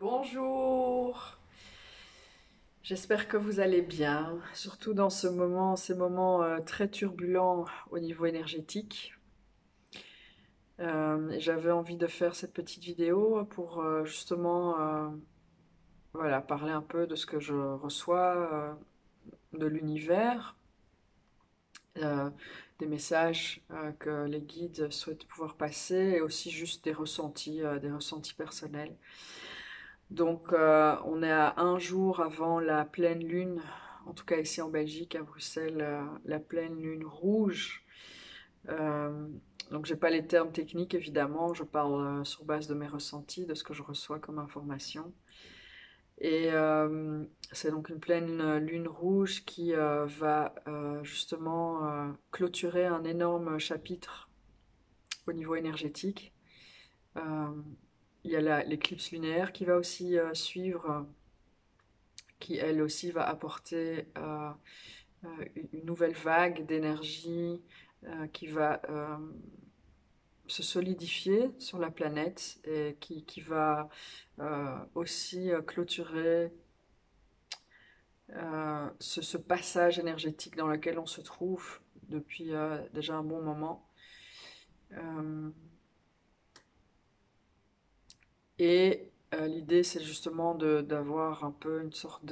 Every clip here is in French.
Bonjour, j'espère que vous allez bien, surtout dans ces moments très turbulents au niveau énergétique. J'avais envie de faire cette petite vidéo pour justement voilà, parler un peu de ce que je reçois de l'univers, euh, des messages que les guides souhaitent pouvoir passer et aussi juste des ressentis personnels. Donc, on est à un jour avant la pleine lune, en tout cas ici en Belgique, à Bruxelles, la pleine lune rouge. Euh, donc, j'ai pas les termes techniques évidemment, je parle sur base de mes ressentis, de ce que je reçois comme information. Et c'est donc une pleine lune rouge qui va justement clôturer un énorme chapitre au niveau énergétique. Euh, il y a l'éclipse lunaire qui va aussi suivre qui elle aussi va apporter une nouvelle vague d'énergie qui va se solidifier sur la planète et qui va aussi clôturer ce passage énergétique dans lequel on se trouve depuis déjà un bon moment. Euh, et l'idée, c'est justement d'avoir un peu une sorte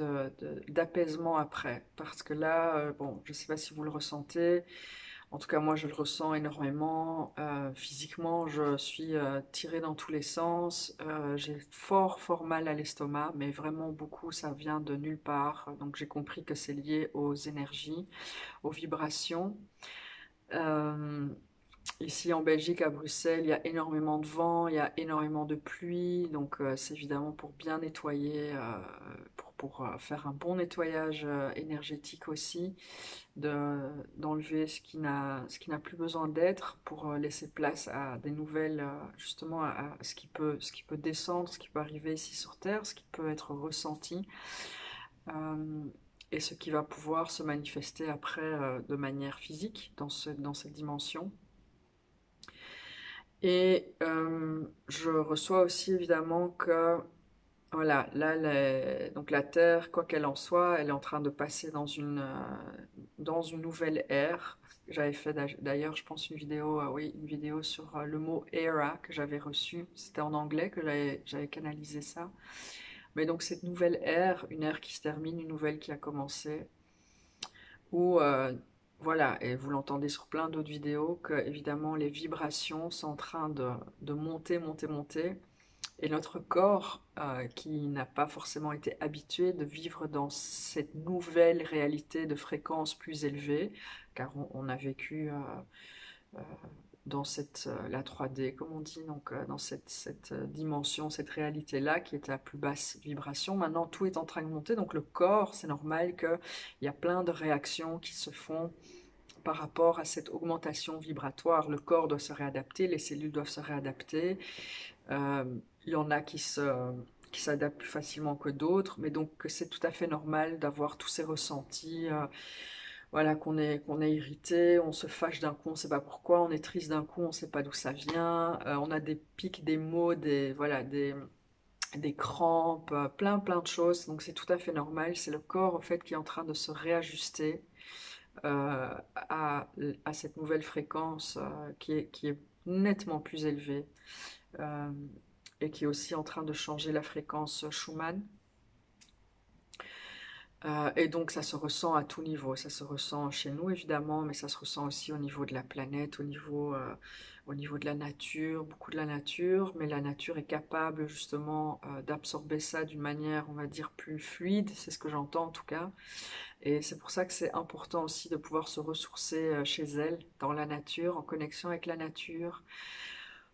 d'apaisement après. Parce que là, bon, je ne sais pas si vous le ressentez, en tout cas, moi, je le ressens énormément. Physiquement, je suis tirée dans tous les sens. J'ai fort, fort mal à l'estomac, mais vraiment beaucoup, ça vient de nulle part. Donc, j'ai compris que c'est lié aux énergies, aux vibrations. Euh, Ici en Belgique, à Bruxelles, il y a énormément de vent, il y a énormément de pluie, donc c'est évidemment pour bien nettoyer, pour faire un bon nettoyage énergétique aussi, d'enlever ce qui n'a plus besoin d'être pour laisser place à des nouvelles, justement à ce qui peut descendre, ce qui peut arriver ici sur Terre, ce qui peut être ressenti, euh, et ce qui va pouvoir se manifester après de manière physique dans cette dimension. Et je reçois aussi évidemment que, voilà, là, donc la Terre, quoi qu'elle en soit, elle est en train de passer dans une nouvelle ère. J'avais fait d'ailleurs, je pense, une vidéo, oui, une vidéo sur le mot era que j'avais reçu. C'était en anglais que j'avais canalisé ça. Mais donc cette nouvelle ère, une ère qui se termine, une nouvelle qui a commencé, où voilà, et vous l'entendez sur plein d'autres vidéos, que évidemment les vibrations sont en train de monter, monter, monter, et notre corps, qui n'a pas forcément été habitué de vivre dans cette nouvelle réalité de fréquences plus élevées, car on a vécu euh, dans la 3D, comme on dit, donc dans cette dimension, cette réalité-là qui est à plus basse vibration. Maintenant, tout est en train de monter, donc le corps, c'est normal qu'il y a plein de réactions qui se font par rapport à cette augmentation vibratoire. Le corps doit se réadapter, les cellules doivent se réadapter. Euh, il y en a qui s'adaptent plus facilement que d'autres, mais donc c'est tout à fait normal d'avoir tous ces ressentis. Voilà, qu'on est irrité, on se fâche d'un coup, on ne sait pas pourquoi, on est triste d'un coup, on ne sait pas d'où ça vient, on a des pics, des maux, voilà, des crampes, plein de choses. Donc c'est tout à fait normal. C'est le corps en fait qui est en train de se réajuster euh, à, à cette nouvelle fréquence qui est nettement plus élevée euh, et qui est aussi en train de changer la fréquence Schumann. Et donc ça se ressent à tout niveau, ça se ressent chez nous évidemment, mais ça se ressent aussi au niveau de la planète, au niveau de la nature, beaucoup de la nature, mais la nature est capable justement d'absorber ça d'une manière, on va dire, plus fluide, c'est ce que j'entends en tout cas. Et c'est pour ça que c'est important aussi de pouvoir se ressourcer chez elle, dans la nature, en connexion avec la nature,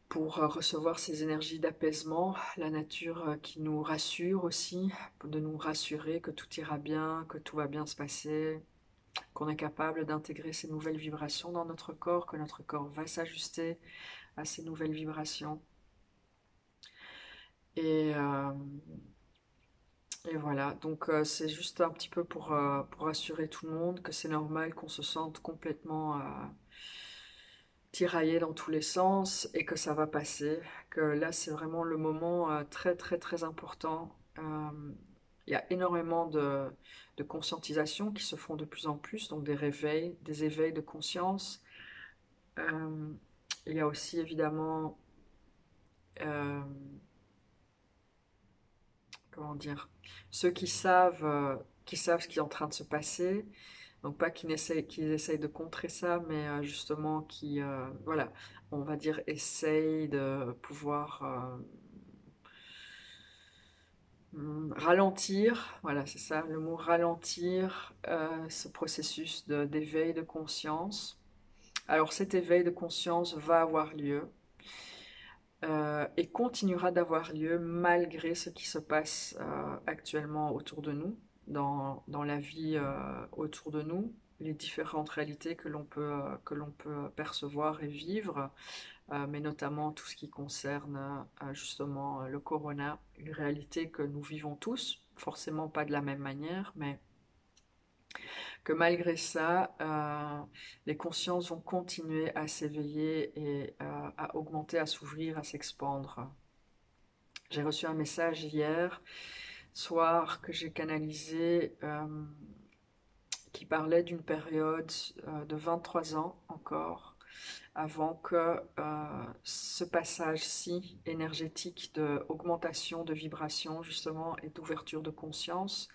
pour recevoir ces énergies d'apaisement, la nature qui nous rassure aussi, de nous rassurer que tout ira bien, que tout va bien se passer, qu'on est capable d'intégrer ces nouvelles vibrations dans notre corps, que notre corps va s'ajuster à ces nouvelles vibrations. Et, euh, et voilà, donc c'est juste un petit peu pour rassurer tout le monde que c'est normal qu'on se sente complètement tiraillé dans tous les sens et que ça va passer, que là c'est vraiment le moment très très très important. Il y a énormément de conscientisation qui se font de plus en plus, donc des réveils, des éveils de conscience. Euh, il y a aussi évidemment, euh, comment dire, ceux qui savent ce qui est en train de se passer. Donc pas qu'ils essayent de contrer ça, mais justement qui, voilà, on va dire, essayent de pouvoir ralentir, voilà, c'est ça le mot, ralentir ce processus d'éveil de conscience. Alors cet éveil de conscience va avoir lieu et continuera d'avoir lieu malgré ce qui se passe actuellement autour de nous, dans la vie autour de nous, les différentes réalités que l'on peut percevoir et vivre, mais notamment tout ce qui concerne justement le corona, une réalité que nous vivons tous, forcément pas de la même manière, mais que malgré ça, les consciences vont continuer à s'éveiller et à augmenter, à s'ouvrir, à s'expandre. J'ai reçu un message hier soir que j'ai canalisé qui parlait d'une période de 23 ans encore avant que ce passage-ci énergétique d'augmentation de vibration justement et d'ouverture de conscience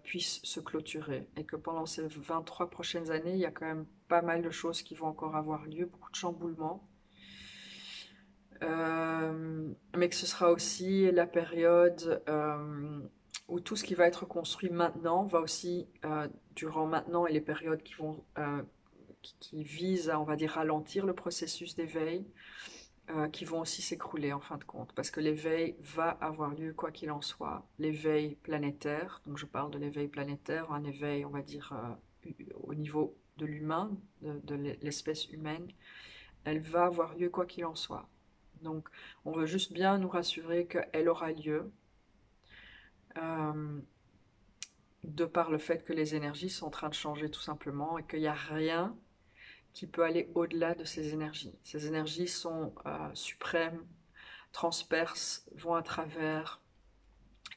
puisse se clôturer et que pendant ces 23 prochaines années, il y a quand même pas mal de choses qui vont encore avoir lieu, beaucoup de chamboulements. Mais que ce sera aussi la période où tout ce qui va être construit maintenant va aussi, durant maintenant et les périodes qui visent à, on va dire, ralentir le processus d'éveil, qui vont aussi s'écrouler en fin de compte, parce que l'éveil va avoir lieu quoi qu'il en soit. L'éveil planétaire, donc je parle de l'éveil planétaire, un éveil, on va dire, au niveau de l'humain, de l'espèce humaine, elle va avoir lieu quoi qu'il en soit. Donc on veut juste bien nous rassurer qu'elle aura lieu, euh, de par le fait que les énergies sont en train de changer tout simplement et qu'il n'y a rien qui peut aller au-delà de ces énergies. Ces énergies sont suprêmes, transpercent, vont à travers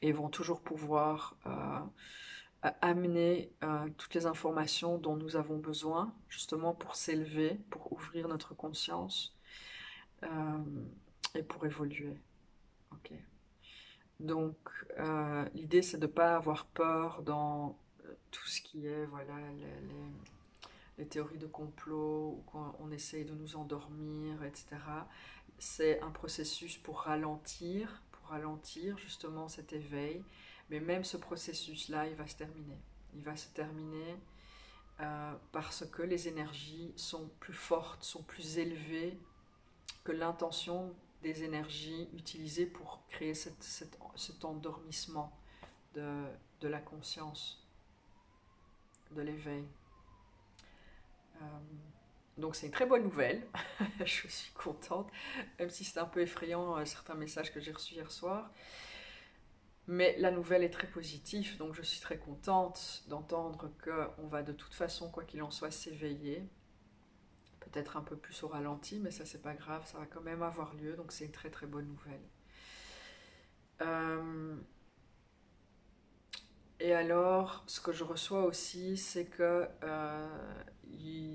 et vont toujours pouvoir amener toutes les informations dont nous avons besoin, justement pour s'élever, pour ouvrir notre conscience euh, et pour évoluer. Ok. Donc, l'idée, c'est de ne pas avoir peur dans tout ce qui est, voilà, les théories de complot, ou quand on essaye de nous endormir, etc. C'est un processus pour ralentir justement cet éveil. Mais même ce processus-là, il va se terminer. Il va se terminer parce que les énergies sont plus fortes, sont plus élevées que l'intention des énergies utilisées pour créer cet endormissement de la conscience, de l'éveil. Euh, donc c'est une très bonne nouvelle, je suis contente, même si c'est un peu effrayant certains messages que j'ai reçus hier soir. Mais la nouvelle est très positive, donc je suis très contente d'entendre qu'on va de toute façon, quoi qu'il en soit, s'éveiller. Peut-être un peu plus au ralenti, mais ça c'est pas grave, ça va quand même avoir lieu, donc c'est une très très bonne nouvelle. Euh, Et alors, ce que je reçois aussi, c'est que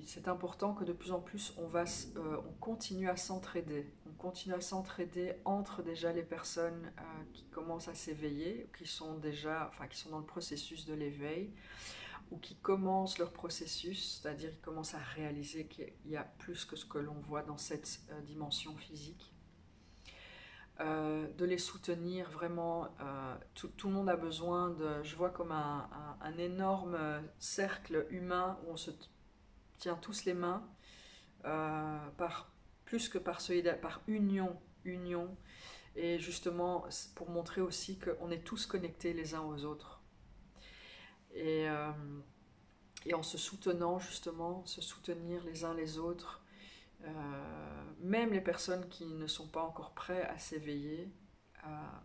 c'est important que de plus en plus on continue à s'entraider. On continue à s'entraider entre déjà les personnes qui commencent à s'éveiller, qui sont déjà, enfin, qui sont dans le processus de l'éveil, ou qui commencent leur processus, c'est-à-dire qu'ils commencent à réaliser qu'il y a plus que ce que l'on voit dans cette dimension physique. De les soutenir vraiment. Tout le monde a besoin de, je vois comme un énorme cercle humain où on se tient tous les mains, par, plus que par union, et justement pour montrer aussi qu'on est tous connectés les uns aux autres. Et, euh, et en se soutenant justement, se soutenir les uns les autres, même les personnes qui ne sont pas encore prêtes à s'éveiller,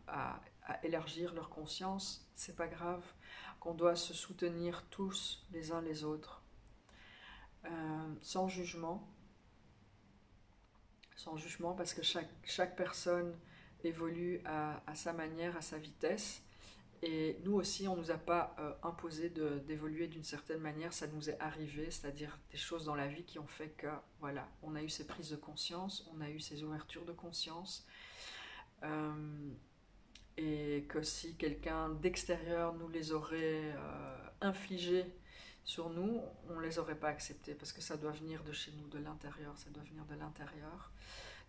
à élargir leur conscience, c'est pas grave, qu'on doit se soutenir tous les uns les autres, sans jugement, sans jugement, parce que chaque personne évolue à sa manière, à sa vitesse. Et nous aussi, on ne nous a pas imposé d'évoluer d'une certaine manière, ça nous est arrivé, c'est-à-dire des choses dans la vie qui ont fait que, voilà, on a eu ces prises de conscience, on a eu ces ouvertures de conscience, euh, et que si quelqu'un d'extérieur nous les aurait infligées sur nous, on ne les aurait pas acceptées, parce que ça doit venir de chez nous, de l'intérieur, ça doit venir de l'intérieur.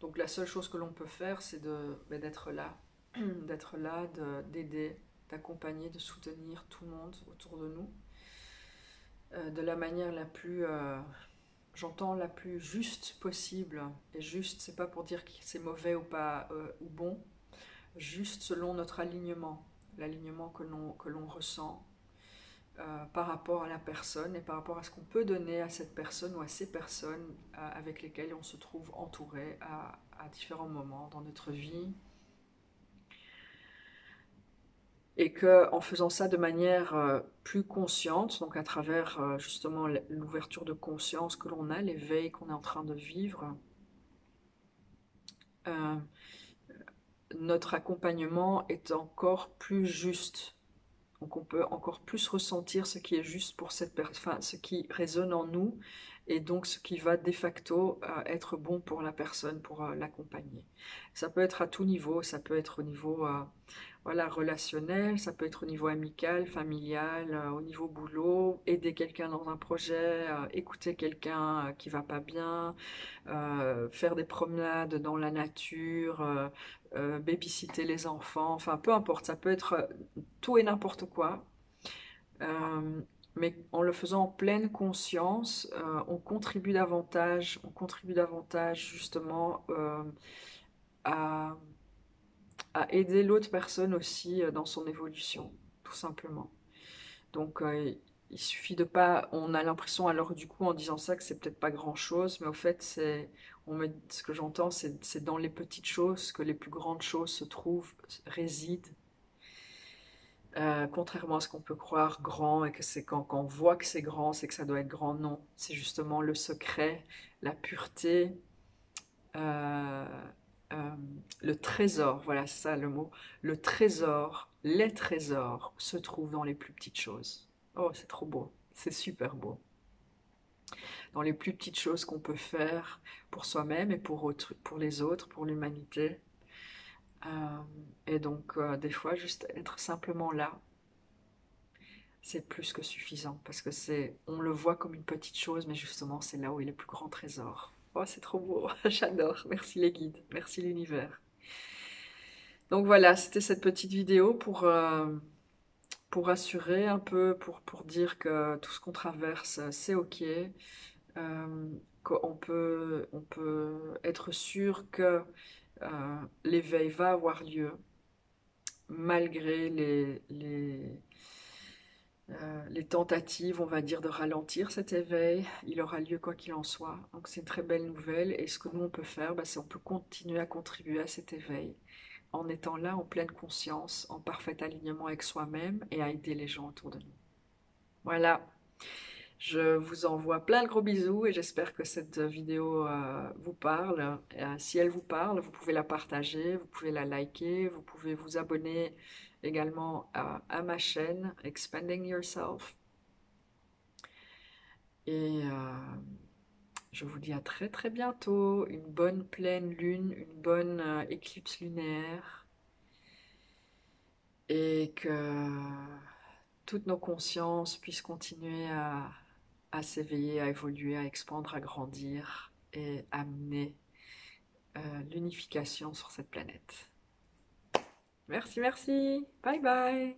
Donc la seule chose que l'on peut faire, c'est d'être là, d'être là, d'aider, d'accompagner, de soutenir tout le monde autour de nous, de la manière la plus, j'entends, la plus juste possible. Et juste, c'est pas pour dire que c'est mauvais ou pas ou bon, juste selon notre alignement, l'alignement que l'on ressent par rapport à la personne et par rapport à ce qu'on peut donner à cette personne ou à ces personnes avec lesquelles on se trouve entouré à différents moments dans notre vie. Et qu'en faisant ça de manière plus consciente, donc à travers justement l'ouverture de conscience que l'on a, l'éveil qu'on est en train de vivre, euh, notre accompagnement est encore plus juste. Donc on peut encore plus ressentir ce qui est juste pour cette personne, enfin ce qui résonne en nous, et donc ce qui va de facto être bon pour la personne, pour l'accompagner. Ça peut être à tout niveau, ça peut être au niveau voilà, relationnel, ça peut être au niveau amical, familial, au niveau boulot, aider quelqu'un dans un projet, écouter quelqu'un qui va pas bien, faire des promenades dans la nature, babysitter les enfants, enfin peu importe, ça peut être tout et n'importe quoi. Euh, mais en le faisant en pleine conscience, on contribue davantage justement à, à aider l'autre personne aussi dans son évolution, tout simplement. Donc il suffit de pas, on a l'impression alors du coup en disant ça que c'est peut-être pas grand-chose, mais au fait ce que j'entends c'est dans les petites choses que les plus grandes choses se trouvent, résident. Contrairement à ce qu'on peut croire grand et que c'est quand on voit que c'est grand, c'est que ça doit être grand. Non, c'est justement le secret, la pureté, euh, euh, le trésor. Voilà, c'est ça le mot. Le trésor, les trésors se trouvent dans les plus petites choses. Oh, c'est trop beau. C'est super beau. Dans les plus petites choses qu'on peut faire pour soi-même et pour les autres, pour l'humanité. Euh, et donc, des fois, juste être simplement là, c'est plus que suffisant parce que on le voit comme une petite chose, mais justement, c'est là où est le plus grand trésor. Oh, c'est trop beau, j'adore. Merci les guides, merci l'univers. Donc voilà, c'était cette petite vidéo pour rassurer un peu, pour dire que tout ce qu'on traverse, c'est OK, on peut être sûr que l'éveil va avoir lieu malgré les tentatives, on va dire, de ralentir cet éveil. Il aura lieu quoi qu'il en soit. Donc c'est une très belle nouvelle. Et ce que nous, on peut faire, bah, c'est on peut continuer à contribuer à cet éveil en étant là en pleine conscience, en parfait alignement avec soi-même et à aider les gens autour de nous. Voilà, je vous envoie plein de gros bisous et j'espère que cette vidéo vous parle. Si elle vous parle, vous pouvez la partager, vous pouvez la liker, vous pouvez vous abonner également à ma chaîne Expanding Yourself. Et je vous dis à très très bientôt. Une bonne pleine lune, une bonne éclipse lunaire. Et que toutes nos consciences puissent continuer à s'éveiller, à évoluer, à expandre, à grandir et amener l'unification sur cette planète. Merci, merci. Bye bye.